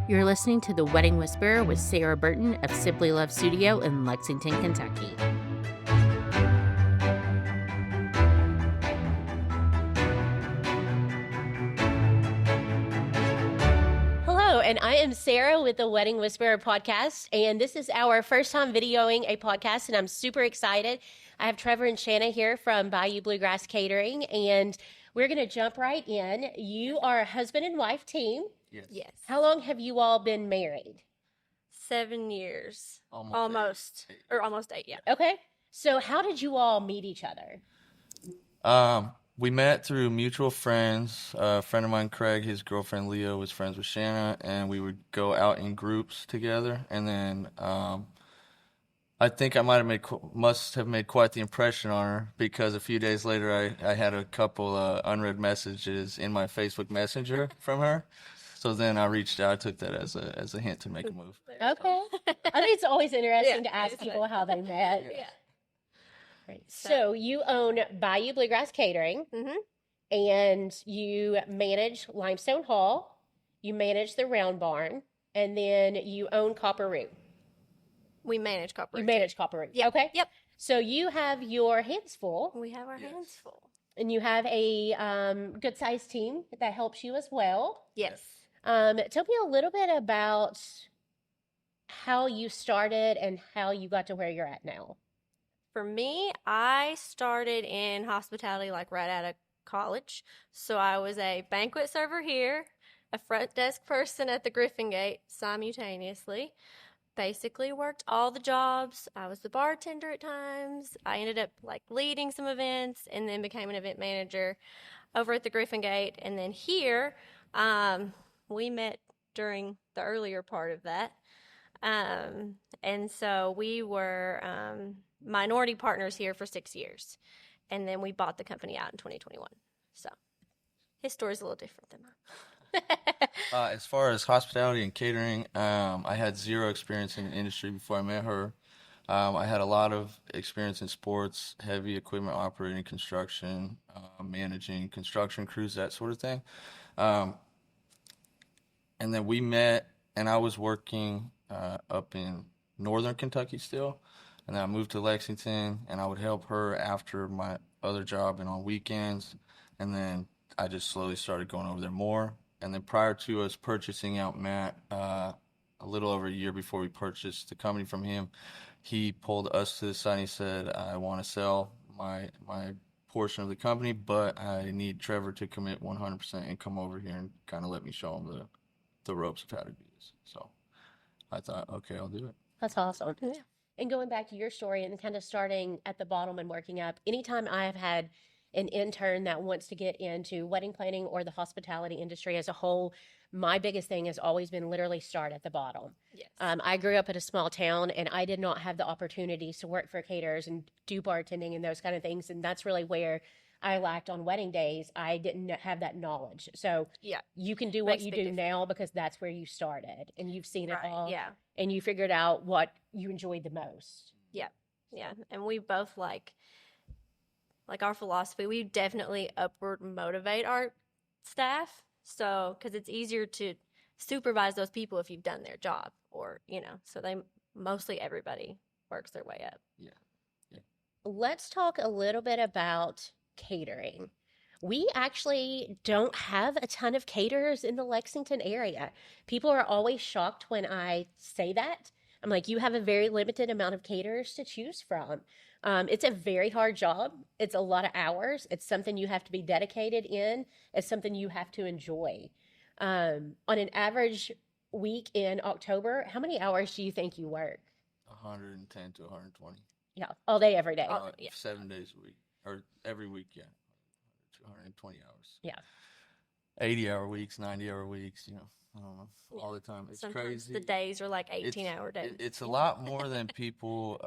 You're listening to The Wedding Whisperer with Sarah Burton of Simply Love Studio in Lexington, Kentucky. Hello, and I am Sarah with the Wedding Whisperer podcast, and this is our first time videoing a podcast, and I'm super excited. I have Trevor and Shanna here from Bayou Bluegrass Catering, and we're going to jump right in. You are a husband and wife team. Yes. How long have you all been married? 7 years. Almost 8, yeah. Okay. So how did you all meet each other? We met through mutual friends. A friend of mine, Craig, his girlfriend Leah was friends with Shanna, and we would go out in groups together. And then I think I must have made quite the impression on her, because a few days later I had a couple unread messages in my Facebook Messenger from her. So then I reached out. I took that as a hint to make a move. Okay. I think it's always interesting to ask it's people fun. how they met. Yeah. Right. So you own Bayou Bluegrass Catering, and you manage Limestone Hall, you manage the Round Barn, and then you own Copper Roux. We manage Copper. You manage Copper Roux. Yep. Okay. Yep. So you have your hands full, We have our Yes. hands full. and you have a good-sized team that helps you as well. Yes. Tell me a little bit about how you started and how you got to where you're at now. For me, I started in hospitality like right out of college. So I was a banquet server here, a front desk person at the Griffin Gate simultaneously. Basically worked all the jobs. I was the bartender at times. I ended up like leading some events and then became an event manager over at the Griffin Gate. And then here, we met during the earlier part of that. And so we were minority partners here for 6 years. And then we bought the company out in 2021. So his story's a little different than mine. As far as hospitality and catering, I had zero experience in the industry before I met her. I had a lot of experience in sports, heavy equipment operating, construction, managing construction crews, that sort of thing. And then we met, and I was working up in northern Kentucky still. And then I moved to Lexington, and I would help her after my other job and on weekends. And then I just slowly started going over there more. And then prior to us purchasing out Matt, a little over a year before we purchased the company from him, he pulled us to the side and he said, I want to sell my portion of the company, but I need Trevor to commit 100% and come over here and kind of let me show him the ropes of how to do this. So I thought, okay, I'll do it. That's awesome. Yeah. And going back to your story and kind of starting at the bottom and working up, anytime I have had an intern that wants to get into wedding planning or the hospitality industry as a whole, my biggest thing has always been literally start at the bottom. Yes. I grew up in a small town, and I did not have the opportunities to work for caterers and do bartending and those kind of things. And that's really where I lacked on wedding days. I didn't have that knowledge. So Yeah. you can do what Makes a you big do difference. now because that's where you started and you've seen it Right. all. Yeah. And you figured out what you enjoyed the most. Yeah. And we both like our philosophy, we definitely upward motivate our staff. So, because it's easier to supervise those people if you've done their job, or, so mostly everybody works their way up. Yeah. Let's talk a little bit about catering. We actually don't have a ton of caterers in the Lexington area. People are always shocked when I say that. I'm like, you have a very limited amount of caterers to choose from. It's a very hard job. It's a lot of hours. It's something you have to be dedicated in. It's something you have to enjoy. On an average week in October, how many hours do you think you work? 110 to 120. Yeah, all day, every day. Yeah. 7 days a week, or every week, yeah. 220 hours. Yeah. 80-hour weeks, 90-hour weeks, I don't know, all the time. It's Sometimes crazy. the days are like 18-hour days. It's a lot more than people.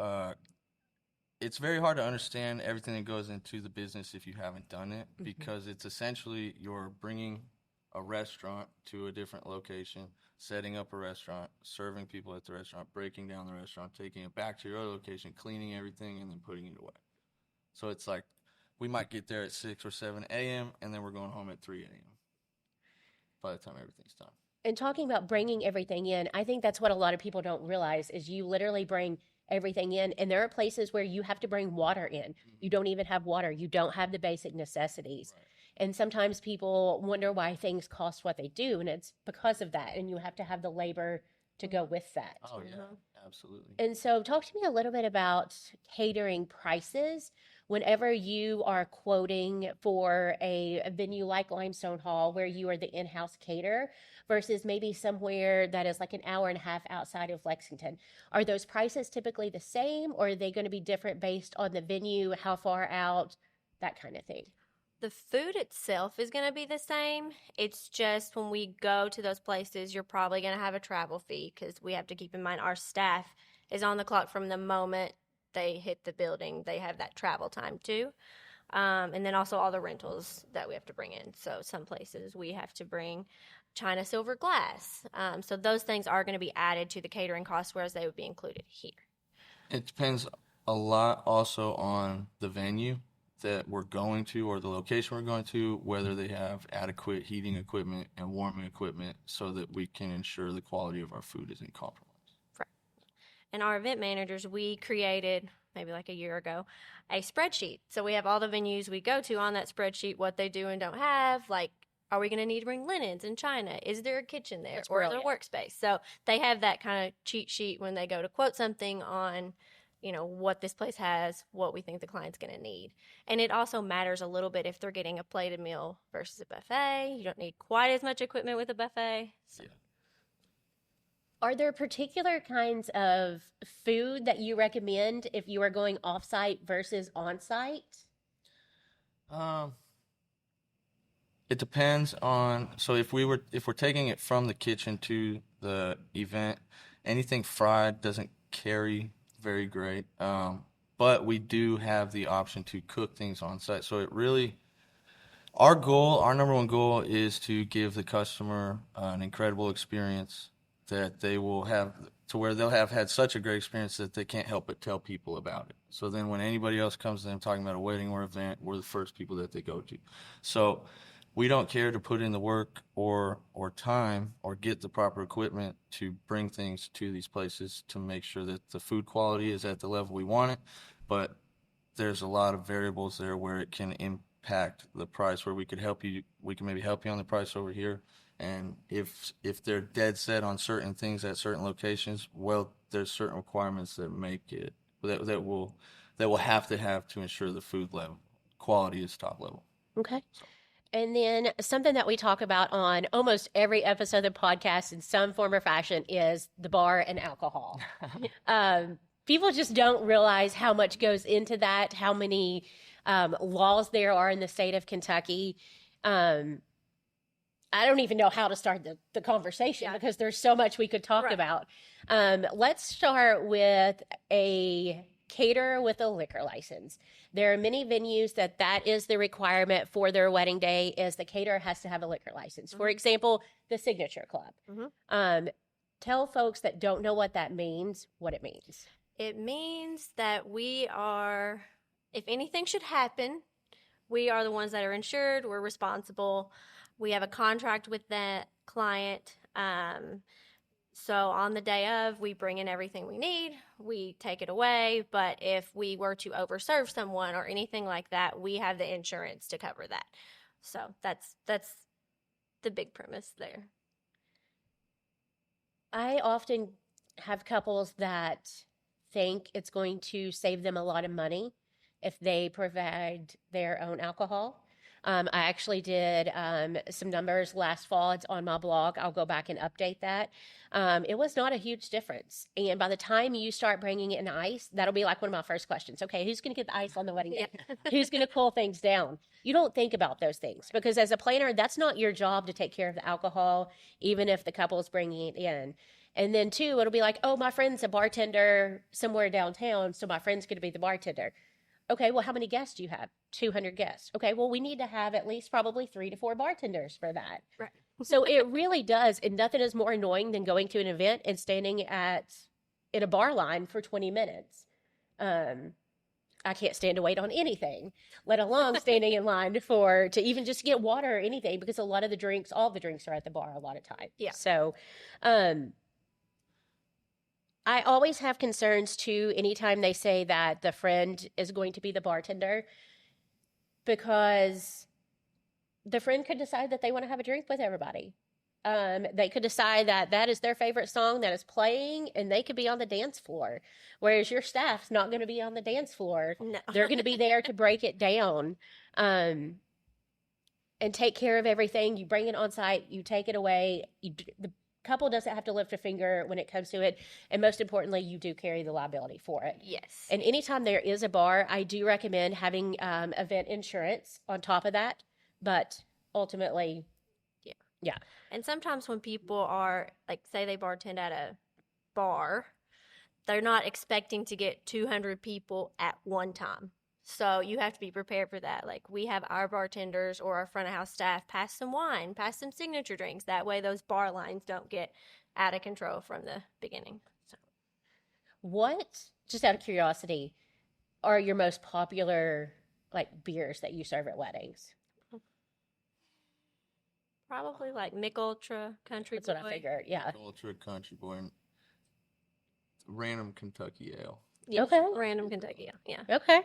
It's very hard to understand everything that goes into the business if you haven't done it, because it's essentially you're bringing a restaurant to a different location, setting up a restaurant, serving people at the restaurant, breaking down the restaurant, taking it back to your other location, cleaning everything, and then putting it away. So it's like we might get there at 6 or 7 a.m., and then we're going home at 3 a.m. by the time everything's done. And talking about bringing everything in, I think that's what a lot of people don't realize is you literally bring everything in. And there are places where you have to bring water in. You don't even have water. You don't have the basic necessities. Right. And sometimes people wonder why things cost what they do. And it's because of that. And you have to have the labor to go with that. Oh, yeah, absolutely. And so, talk to me a little bit about catering prices whenever you are quoting for a venue like Limestone Hall, where you are the in house caterer, versus maybe somewhere that is like an hour and a half outside of Lexington. Are those prices typically the same, or are they going to be different based on the venue, how far out, that kind of thing? The food itself is going to be the same. It's just when we go to those places, you're probably going to have a travel fee because we have to keep in mind our staff is on the clock from the moment they hit the building. They have that travel time too. And then also all the rentals that we have to bring in. So some places we have to bring china, silver, glass. So those things are going to be added to the catering costs, whereas they would be included here. It depends a lot also on the venue that we're going to or the location we're going to, whether they have adequate heating equipment and warming equipment so that we can ensure the quality of our food isn't compromised. Right. And our event managers, we created maybe like a year ago a spreadsheet. So we have all the venues we go to on that spreadsheet, what they do and don't have, like are we going to need to bring linens in China? Is there a kitchen there? That's or brilliant. a workspace? So they have that kind of cheat sheet when they go to quote something on what this place has, what we think the client's going to need. And it also matters a little bit if they're getting a plated meal versus a buffet. You don't need quite as much equipment with a buffet. So. Yeah. Are there particular kinds of food that you recommend if you are going off-site versus on-site? It depends on, so if we're taking it from the kitchen to the event, anything fried doesn't carry very great. But we do have the option to cook things on site. So it really, our number one goal is to give the customer an incredible experience that they will have to where they'll have had such a great experience that they can't help but tell people about it. So then when anybody else comes to them talking about a wedding or event, we're the first people that they go to. So we don't care to put in the work or time or get the proper equipment to bring things to these places to make sure that the food quality is at the level we want it. But there's a lot of variables there where it can impact the price, where we can maybe help you on the price over here. And if they're dead set on certain things at certain locations, well, there's certain requirements that make it that will have to ensure the food level quality is top level. Okay. And then something that we talk about on almost every episode of the podcast in some form or fashion is the bar and alcohol. People just don't realize how much goes into that, how many laws there are in the state of Kentucky. I don't even know how to start the conversation because there's so much we could talk about. Let's start with a caterer with a liquor license. There are many venues that is the requirement for their wedding day is the caterer has to have a liquor license. For example, the Signature Club. Tell folks that don't know what that means, what it means. It means that we are, if anything should happen, we are the ones that are insured. We're responsible. We have a contract with that client. So on the day of, we bring in everything we need. We take it away. But if we were to overserve someone or anything like that, we have the insurance to cover that. So that's the big premise there. I often have couples that think it's going to save them a lot of money if they provide their own alcohol. I actually did some numbers last fall. It's on my blog. I'll go back and update that. It was not a huge difference. And by the time you start bringing in ice, that'll be like one of my first questions. Okay, who's going to get the ice on the wedding day? Who's going to cool things down? You don't think about those things because as a planner, that's not your job to take care of the alcohol, even if the couple is bringing it in. And then two, it'll be like, oh, my friend's a bartender somewhere downtown, so my friend's going to be the bartender. Okay, well, how many guests do you have? 200 guests. Okay, well, we need to have at least probably 3 to 4 bartenders for that. Right. So it really does, and nothing is more annoying than going to an event and standing in a bar line for 20 minutes. I I can't stand to wait on anything, let alone standing in line to even just get water or anything, because a lot of the drinks, all the drinks are at the bar a lot of time. Yeah. So, I always have concerns too anytime they say that the friend is going to be the bartender, because the friend could decide that they want to have a drink with everybody. They could decide that that is their favorite song that is playing, and they could be on the dance floor. Whereas your staff's not going to be on the dance floor. No. They're going to be there to break it down, and take care of everything. You bring it on site, you take it away. The couple doesn't have to lift a finger when it comes to it. And most importantly, you do carry the liability for it. Yes. And anytime there is a bar, I do recommend having event insurance on top of that. But ultimately, yeah. And sometimes when people are, like, say they bartend at a bar, they're not expecting to get 200 people at one time. So you have to be prepared for that. Like, we have our bartenders or our front of house staff pass some wine, pass some signature drinks. That way those bar lines don't get out of control from the beginning. So, What, just out of curiosity, are your most popular like beers that you serve at weddings? probably like Mick Ultra, Country That's what I Boy. figured. Yeah. Ultra Country Boy and random Kentucky Ale. Yeah, Okay. Random Kentucky. Yeah. Okay.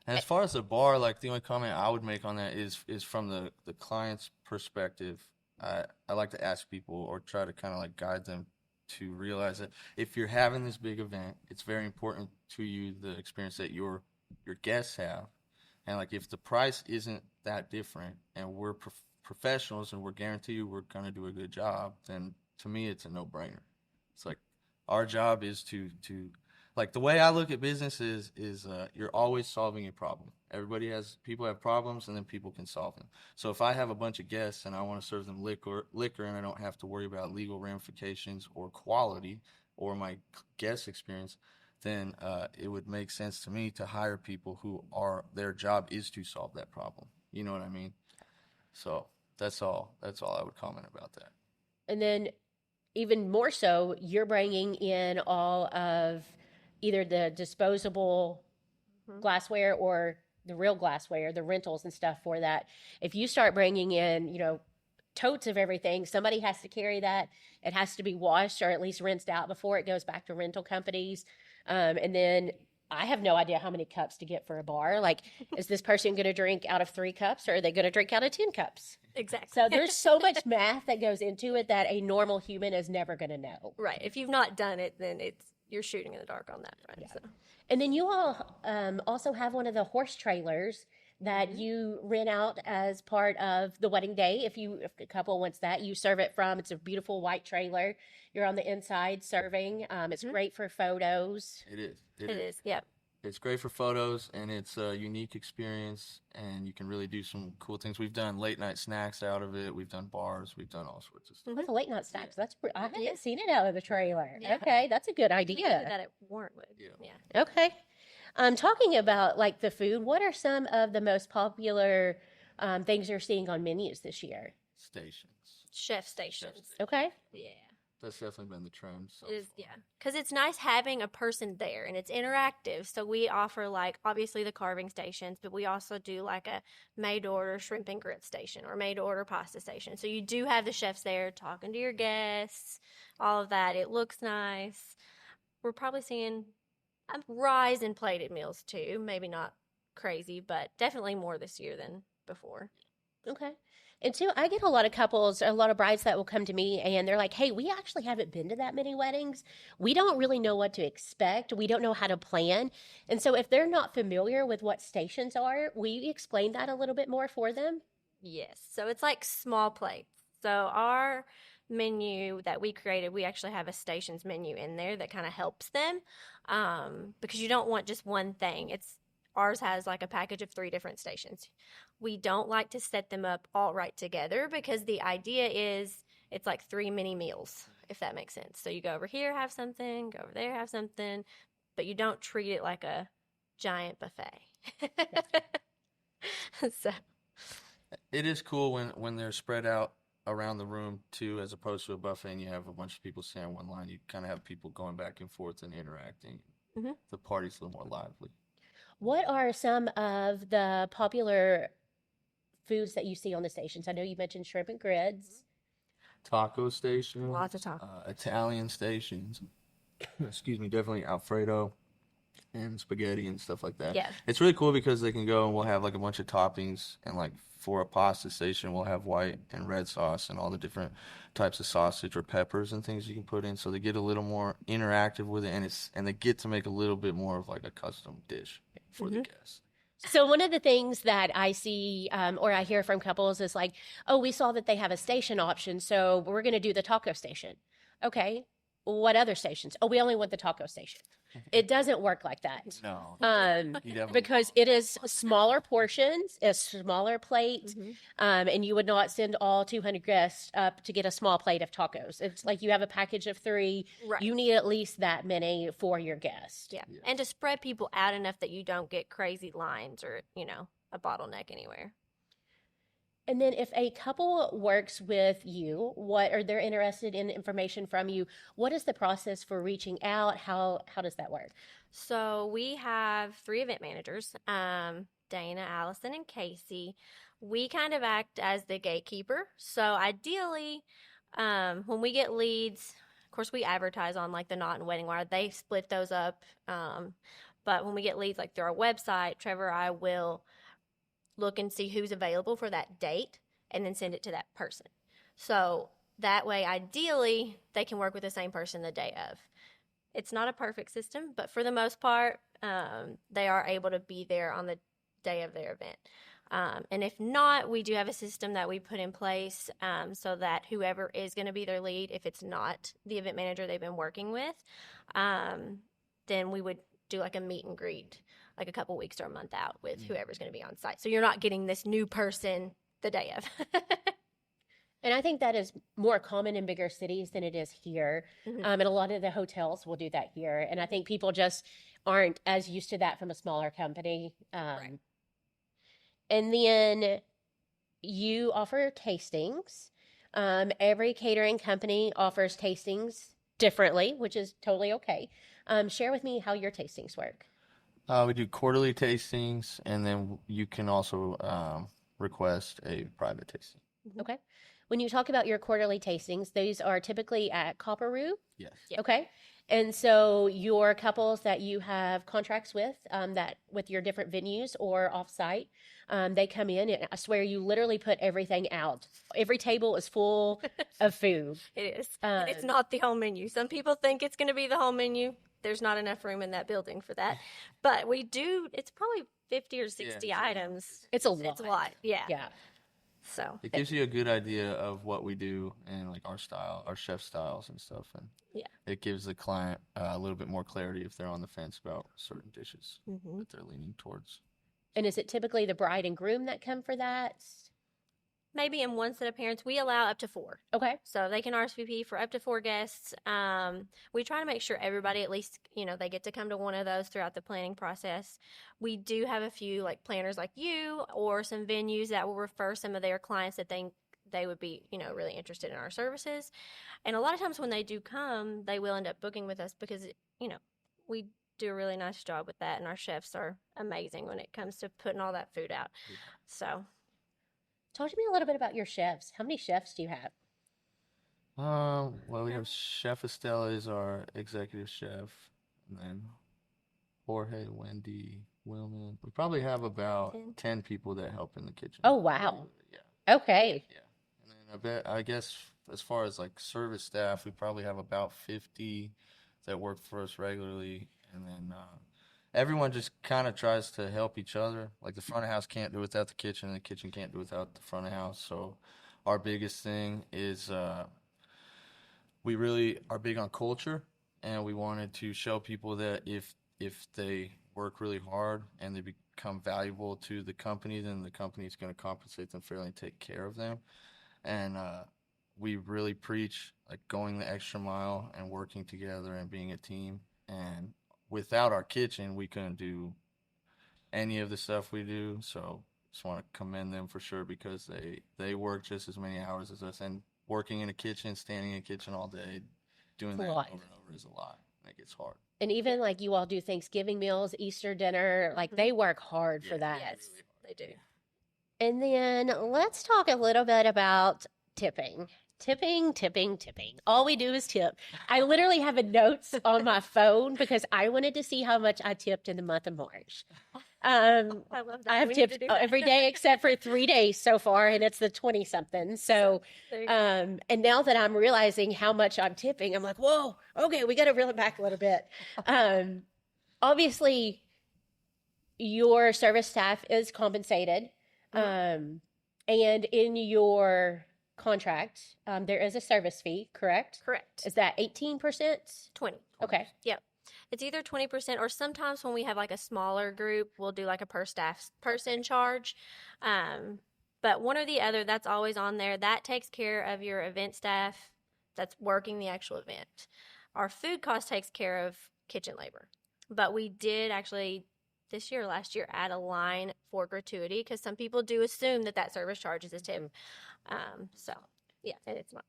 And as far as the bar, like the only comment I would make on that is from the client's perspective. I like to ask people or try to kind of like guide them to realize that if you're having this big event, it's very important to you the experience that your guests have, and like if the price isn't that different, and we're professionals and we're guaranteed you we're gonna do a good job, then to me it's a no-brainer. It's like our job is to like the way I look at business is you're always solving a problem. People have problems, and then people can solve them. So if I have a bunch of guests and I want to serve them liquor, and I don't have to worry about legal ramifications or quality or my guest experience, then it would make sense to me to hire people who their job is to solve that problem. You know what I mean? So that's all I would comment about that. And then even more so, you're bringing in all of either the disposable glassware or the real glassware, the rentals and stuff for that. If you start bringing in, totes of everything, somebody has to carry that. It has to be washed or at least rinsed out before it goes back to rental companies. And then I have no idea how many cups to get for a bar. Like, is this person going to drink out of 3 cups, or are they going to drink out of 10 cups? Exactly. So there's so much math that goes into it that a normal human is never going to know. Right. If you've not done it, then you're shooting in the dark on that front. Yeah. So. And then you all also have one of the horse trailers that you rent out as part of the wedding day. If a couple wants that, you serve it from. It's a beautiful white trailer. You're on the inside serving. It's great for photos. It is. It is. Yep. It's great for photos, and it's a unique experience, and you can really do some cool things. We've done late night snacks out of it. We've done bars. We've done all sorts of stuff. That's a late night snacks. I haven't Yeah. seen it out of the trailer. Yeah. Okay, that's a good We idea. did that at Warrenwood. Yeah. Okay. Talking about like the food, what are some of the most popular things you're seeing on menus this year? Stations. Chef stations. Okay. Yeah. That's definitely been the trend. So It is, far. yeah. Because it's nice having a person there, and it's interactive. So we offer, like, obviously the carving stations, but we also do like a made-to-order shrimp and grits station or made-to-order pasta station. So you do have the chefs there talking to your guests, all of that. It looks nice. We're probably seeing a rise in plated meals too. Maybe not crazy, but definitely more this year than before. Okay. And two, I get a lot of brides that will come to me and they're like, hey, we actually haven't been to that many weddings. We don't really know what to expect. We don't know how to plan. And so if they're not familiar with what stations are, will you explain that a little bit more for them? Yes. So it's like small plates. So our menu that we created, we actually have a stations menu in there that kind of helps them because you don't want just one thing. Ours has like a package of 3 different stations. We don't like to set them up all right together because the idea is it's like 3 mini meals, if that makes sense. So you go over here, have something, go over there, have something, but you don't treat it like a giant buffet. So It is cool when they're spread out around the room too, as opposed to a buffet and you have a bunch of people standing in one line. You kind of have people going back and forth and interacting. Mhm. The party's a little more lively. What are some of the popular foods that you see on the stations? I know you mentioned shrimp and grits. Taco stations, Lots of talk. Italian stations. Excuse me, definitely Alfredo and spaghetti and stuff like that. Yeah. It's really cool because they can go and we'll have like a bunch of toppings and like for a pasta station we'll have white and red sauce and all the different types of sausage or peppers and things you can put in so they get a little more interactive with it and they get to make a little bit more of like a custom dish for the guests. So one of the things that I see or I hear from couples is like, oh, we saw that they have a station option, so we're going to do the taco station. Okay, what other stations? Oh, we only want the taco station. It doesn't work like that. No. You definitely Because it is smaller portions, a smaller plate, and you would not send all 200 guests up to get a small plate of tacos. It's like you have a package of 3. Right. You need at least that many for your guest. Yeah. And to spread people out enough that you don't get crazy lines or, a bottleneck anywhere. And then if a couple works with you, or they're interested in information from you, what is the process for reaching out? How does that work? So we have 3 event managers, Dana, Allison, and Casey. We kind of act as the gatekeeper. So ideally, when we get leads, of course, we advertise on like the Knot and Wedding Wire. They split those up. But when we get leads like through our website, Trevor or I will look and see who's available for that date and then send it to that person. So that way, ideally, they can work with the same person the day of. It's not a perfect system, but for the most part, they are able to be there on the day of their event. And if not, we do have a system that we put in place so that whoever is going to be their lead, if it's not the event manager they've been working with, then we would do like a meet and greet like a couple weeks or a month out with whoever's going to be on site. So you're not getting this new person the day of. And I think that is more common in bigger cities than it is here. And a lot of the hotels will do that here. And I think people just aren't as used to that from a smaller company. Right. And then you offer tastings. Every catering company offers tastings differently, which is totally okay. Share with me how your tastings work. We do quarterly tastings, and then you can also request a private tasting. Okay. When you talk about your quarterly tastings, those are typically at Copper Roux. Yes. Okay. And so your couples that you have contracts with, that with your different venues or offsite, they come in and I swear you literally put everything out. Every table is full of food. It is. And it's not the whole menu. Some people think it's going to be the whole menu. There's not enough room in that building for that. But we do, it's probably 50 or 60 items. It's a lot. It's a lot. Yeah. Yeah. So It gives you a good idea of what we do and like our style, our chef styles and stuff. And it gives the client a little bit more clarity if they're on the fence about certain dishes that they're leaning towards. And is it typically the bride and groom that come for that? maybe in one set of parents, we allow up to 4. Okay. So they can RSVP for up to 4 guests. We try to make sure everybody at least, they get to come to one of those throughout the planning process. We do have a few like planners like you or some venues that will refer some of their clients that they would be, really interested in our services. And a lot of times when they do come, they will end up booking with us because, we do a really nice job with that. And our chefs are amazing when it comes to putting all that food out. So. Talk to me a little bit about your chefs. How many chefs do you have? Well, we have Chef Estella is our executive chef, and then Jorge, Wendy, Wilman. We probably have about 10 people that help in the kitchen. Oh, wow. Yeah. Okay. Yeah. And then I guess as far as like service staff, we probably have about 50 that work for us regularly, and then everyone just kind of tries to help each other. Like the front of house can't do without the kitchen, and the kitchen can't do without the front of house. So our biggest thing is we really are big on culture, and we wanted to show people that if they work really hard and they become valuable to the company, then the company is going to compensate them fairly and take care of them. And we really preach like going the extra mile and working together and being a team. And without our kitchen, we couldn't do any of the stuff we do. So just want to commend them for sure because they work just as many hours as us. And working in a kitchen, standing in a kitchen all day, doing that over and over is a lot. Like, it's hard. And even like you all do Thanksgiving meals, Easter dinner, like they work hard for that. Yes, they do. And then let's talk a little bit about tipping. Tipping, tipping, tipping. All we do is tip. I literally have a notes on my phone because I wanted to see how much I tipped in the month of March. I love that. I have We need to tipped do that. every day except for 3 days so far, and it's the 20 something. So, There you go. and now that I'm realizing how much I'm tipping, I'm like, whoa, okay, we got to reel it back a little bit. Obviously, your service staff is compensated. And in your contract, there is a service fee, correct? Correct. Is that 18%? 20. Okay. Yep. It's either 20% or sometimes when we have like a smaller group, we'll do like a per staff person charge. But one or the other, that's always on there. That takes care of your event staff that's working the actual event. Our food cost takes care of kitchen labor. But we did actually this year, last year, add a line for gratuity because some people do assume that service charge is a tip. So yeah, and it's not.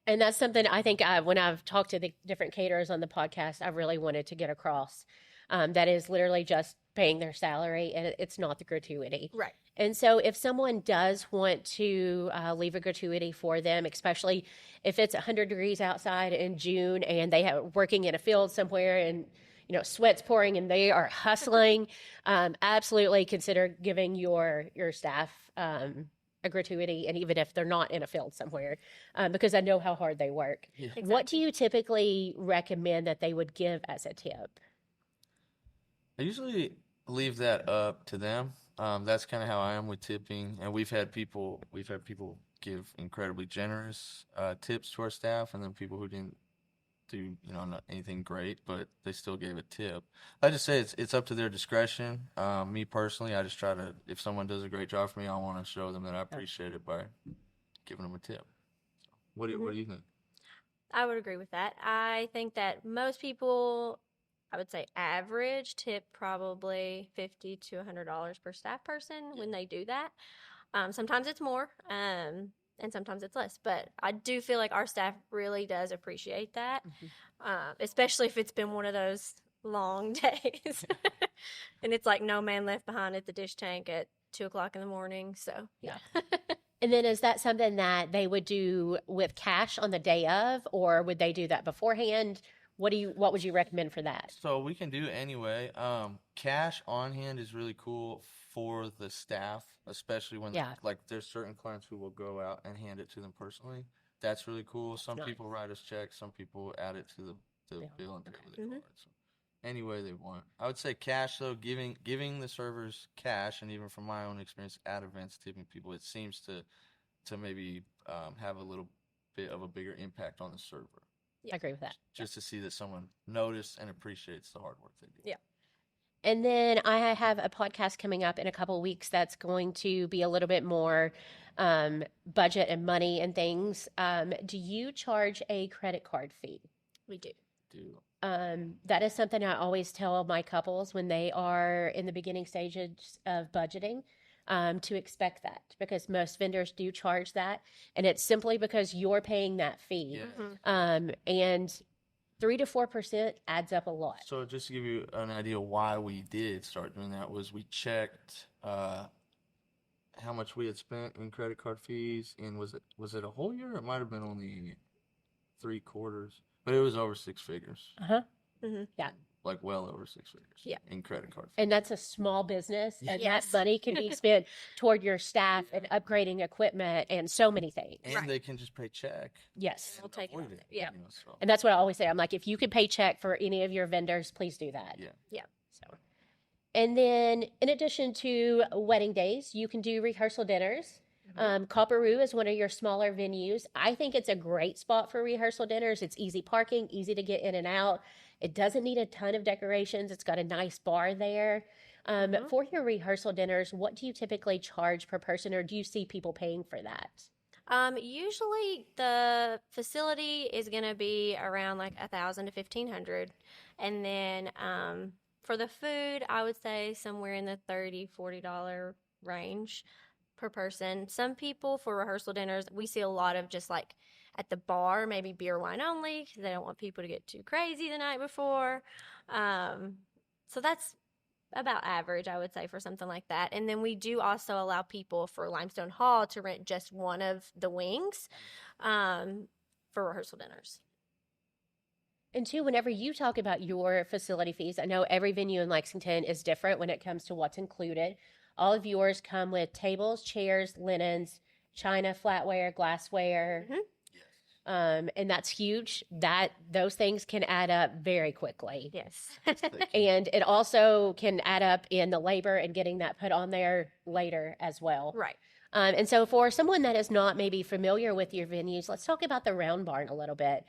And that's something I think when I've talked to the different caterers on the podcast, I really wanted to get across. That is literally just paying their salary, and it's not the gratuity. Right. And so if someone does want to leave a gratuity for them, especially if it's 100 degrees outside in June and they have working in a field somewhere and sweat's pouring and they are hustling, absolutely consider giving your staff a gratuity, and even if they're not in a field somewhere, because I know how hard they work. Yeah. Exactly. What do you typically recommend that they would give as a tip? I usually leave that up to them. That's kind of how I am with tipping, and we've had people give incredibly generous tips to our staff, and then people who didn't do not anything great, but they still gave a tip. I just say it's up to their discretion. Me personally, I just try to, if someone does a great job for me, I want to show them that I appreciate it by giving them a tip. What do you think? I would agree with that. I think that most people, I would say average, tip probably $50 to $100 per staff person when they do that. Sometimes it's more, and sometimes it's less. But I do feel like our staff really does appreciate that, especially if it's been one of those long days. And it's like no man left behind at the dish tank at 2:00 in the morning. So, yeah. And then is that something that they would do with cash on the day of, or would they do that beforehand? What would you recommend for that? So we can do anyway. Cash on hand is really cool for the staff, especially when like there's certain clients who will go out and hand it to them personally. That's really cool. Some people write us checks, some people add it to the bill and pay with a card. So any way they want. I would say cash though, giving the servers cash, and even from my own experience at events tipping people, it seems to maybe have a little bit of a bigger impact on the server. I agree with that. Just to see that someone noticed and appreciates the hard work they do. Yeah. And then I have a podcast coming up in a couple of weeks that's going to be a little bit more budget and money and things. Do you charge a credit card fee? We do. That is something I always tell my couples when they are in the beginning stages of budgeting, to expect that, because most vendors do charge that, and it's simply because you're paying that fee. And 3 to 4% adds up a lot. So just to give you an idea why we did start doing that was we checked how much we had spent in credit card fees, and was it a whole year? It might have been only 3 quarters, but it was over 6 figures. Yeah. Like well over 6 figures in credit card fees. And that's a small business, and that money can be spent toward your staff and upgrading equipment and so many things. And they can just pay check. Yes. We'll take it. Yeah. And that's what I always say. I'm like, if you could pay check for any of your vendors, please do that. Yeah. So, and then in addition to wedding days, you can do rehearsal dinners. Copper Roux is one of your smaller venues. I think it's a great spot for rehearsal dinners. It's easy parking, easy to get in and out. It doesn't need a ton of decorations. It's got a nice bar there. For your rehearsal dinners, what do you typically charge per person, or do you see people paying for that? Usually the facility is going to be around like $1,000 to $1,500. And then for the food, I would say somewhere in the $30, $40 range per person. Some people for rehearsal dinners, we see a lot of just like at the bar, maybe beer, wine only, because they don't want people to get too crazy the night before. So that's about average, I would say, for something like that. And then we do also allow people for Limestone Hall to rent just one of the wings for rehearsal dinners. And two, whenever you talk about your facility fees, I know every venue in Lexington is different when it comes to what's included. All of yours come with tables, chairs, linens, china, flatware, glassware, and that's huge. Those things can add up very quickly. Yes. And it also can add up in the labor and getting that put on there later as well. Right. And so for someone that is not maybe familiar with your venues, let's talk about the Round Barn a little bit.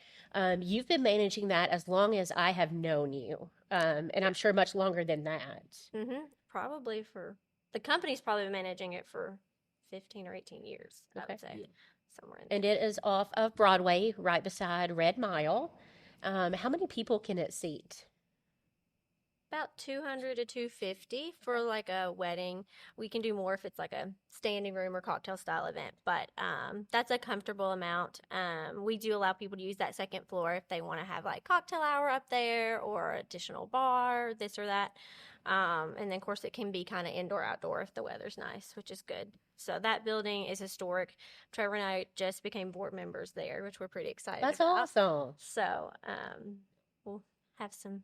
You've been managing that as long as I have known you, and I'm sure much longer than that. Probably the company's probably been managing it for 15 or 18 years, I would say. Yeah. Somewhere in there. And it is off of Broadway, right beside Red Mile. How many people can it seat? About 200 to 250 for like a wedding. We can do more if it's like a standing room or cocktail style event, but that's a comfortable amount. We do allow people to use that second floor if they want to have like cocktail hour up there or additional bar, this or that. And then of course it can be kind of indoor outdoor if the weather's nice, which is good. So that building is historic. Trevor and I just became board members there, which we're pretty excited That's about. awesome. So we'll have some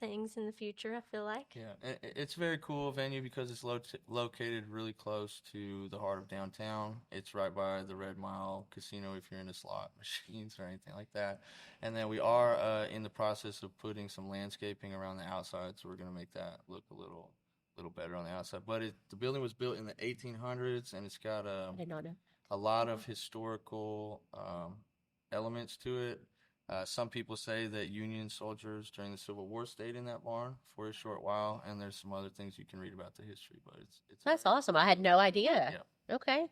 things in the future, I feel like. Yeah, it's a very cool venue because it's located really close to the heart of downtown. It's right by the Red Mile Casino if you're into slot machines or anything like that. And then we are in the process of putting some landscaping around the outside, so we're going to make that look a little better on the outside. But the building was built in the 1800s, and it's got I did not know. a lot of historical elements to it. Some people say that Union soldiers during the Civil War stayed in that barn for a short while, and there's some other things you can read about the history. But it's That's awesome. I had no idea. Yeah. Okay.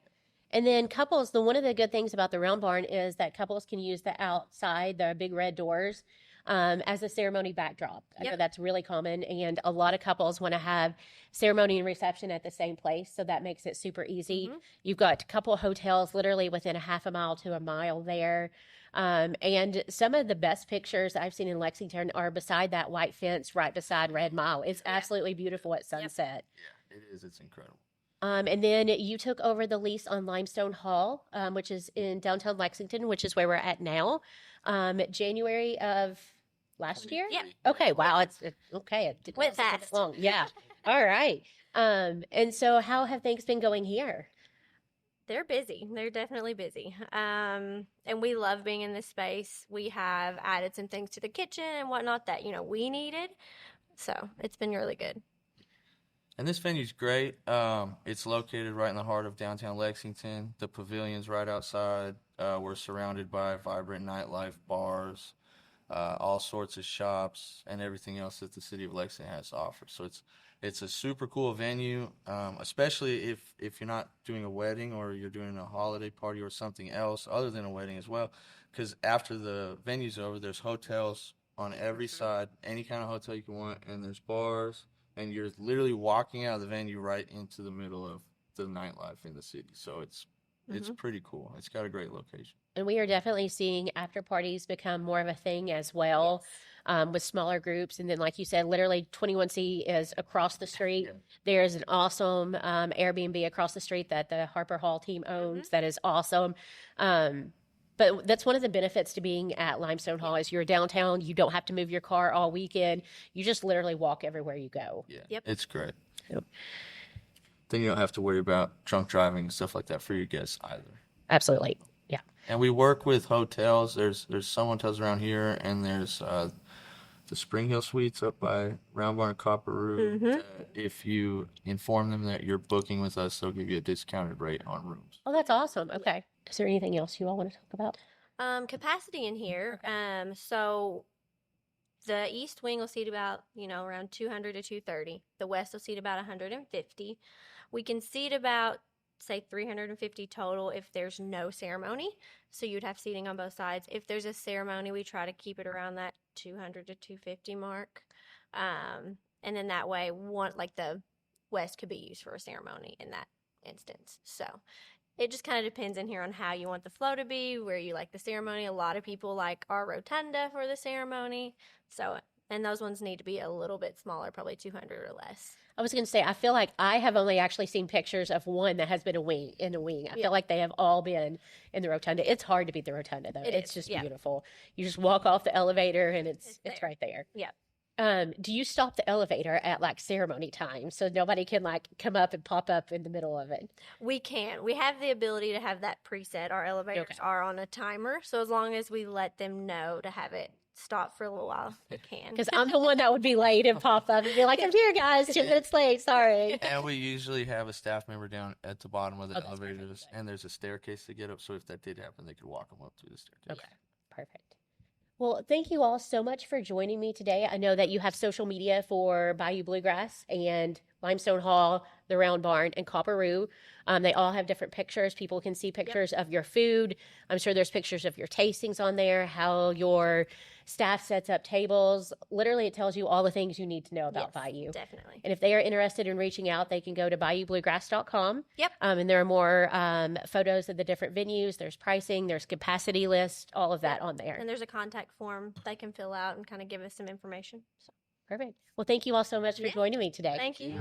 And then couples, one of the good things about the Round Barn is that couples can use the outside, the big red doors, as a ceremony backdrop. I know that's really common, and a lot of couples want to have ceremony and reception at the same place, so that makes it super easy. You've got a couple of hotels literally within a half a mile to a mile there. And some of the best pictures I've seen in Lexington are beside that white fence right beside Red Mile. It's absolutely beautiful at sunset. Yeah, it is. It's incredible. And then you took over the lease on Limestone Hall, which is in downtown Lexington, which is where we're at now, January of last year? Yeah. Okay, wow. It's okay. It didn't Went take that fast. long. Yeah. All right. And so how have things been going here? They're busy. They're definitely busy. And we love being in this space. We have added some things to the kitchen and whatnot that, we needed. So it's been really good. And this venue's great. It's located right in the heart of downtown Lexington. The pavilion's right outside. We're surrounded by vibrant nightlife, bars, all sorts of shops, and everything else that the city of Lexington has to offer. So it's a super cool venue, especially if you're not doing a wedding or you're doing a holiday party or something else other than a wedding as well. Because after the venue's over, there's hotels on every side, any kind of hotel you can want, and there's bars, and you're literally walking out of the venue right into the middle of the nightlife in the city. So it's pretty cool. It's got a great location. And we are definitely seeing after parties become more of a thing as well. With smaller groups. And then, like you said, literally 21C is across the street. Yeah. There's an awesome Airbnb across the street that the Harper Hall team owns that is awesome. But that's one of the benefits to being at Limestone Hall is you're downtown. You don't have to move your car all weekend. You just literally walk everywhere you go. Yeah, It's great. Yep. Then you don't have to worry about drunk driving and stuff like that for your guests either. Absolutely. Yeah. And we work with hotels. There's some hotels around here, and there's the Spring Hill Suites up by Round Barn Copper Roux. If you inform them that you're booking with us, they'll give you a discounted rate on rooms. Oh, that's awesome. Okay. Is there anything else you all want to talk about? Capacity in here. So the east wing will seat about, around 200 to 230. The west will seat about 150. We can seat about, say, 350 total if there's no ceremony. So you'd have seating on both sides. If there's a ceremony, we try to keep it around that 200 to 250 mark. And then that way, the west could be used for a ceremony in that instance. So It just kind of depends in here on how you want the flow to be, where you like the ceremony. A lot of people like our rotunda for the ceremony. So, and those ones need to be a little bit smaller, probably 200 or less. I was going to say, I feel like I have only actually seen pictures of one that has been in a wing. I feel like they have all been in the rotunda. It's hard to beat the rotunda, though. It's just beautiful. You just walk off the elevator, and it's right there. Yeah. Do you stop the elevator at like ceremony time so nobody can like come up and pop up in the middle of it? We can. We have the ability to have that preset. Our elevators are on a timer, so as long as we let them know to have it stop for a little while, we can. Because I'm the one that would be late and pop up and be like, I'm here, guys, 2 minutes late, sorry. And we usually have a staff member down at the bottom of the elevators, and there's a staircase to get up, so if that did happen, they could walk them up through the staircase. Okay, perfect. Well, thank you all so much for joining me today. I know that you have social media for Bayou Bluegrass and Limestone Hall, the Round Barn, and Copper Roux. They all have different pictures. People can see pictures of your food. I'm sure there's pictures of your tastings on there, how your staff sets up tables. Literally, it tells you all the things you need to know about Bayou. Definitely. And if they are interested in reaching out, they can go to BayouBluegrass.com. Yep. And there are more photos of the different venues. There's pricing. There's capacity list. All of that on there. And there's a contact form they can fill out and kind of give us some information. So. Perfect. Well, thank you all so much for joining me today. Thank you.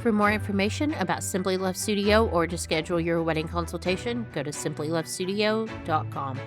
For more information about Simply Love Studio or to schedule your wedding consultation, go to simplylovestudio.com.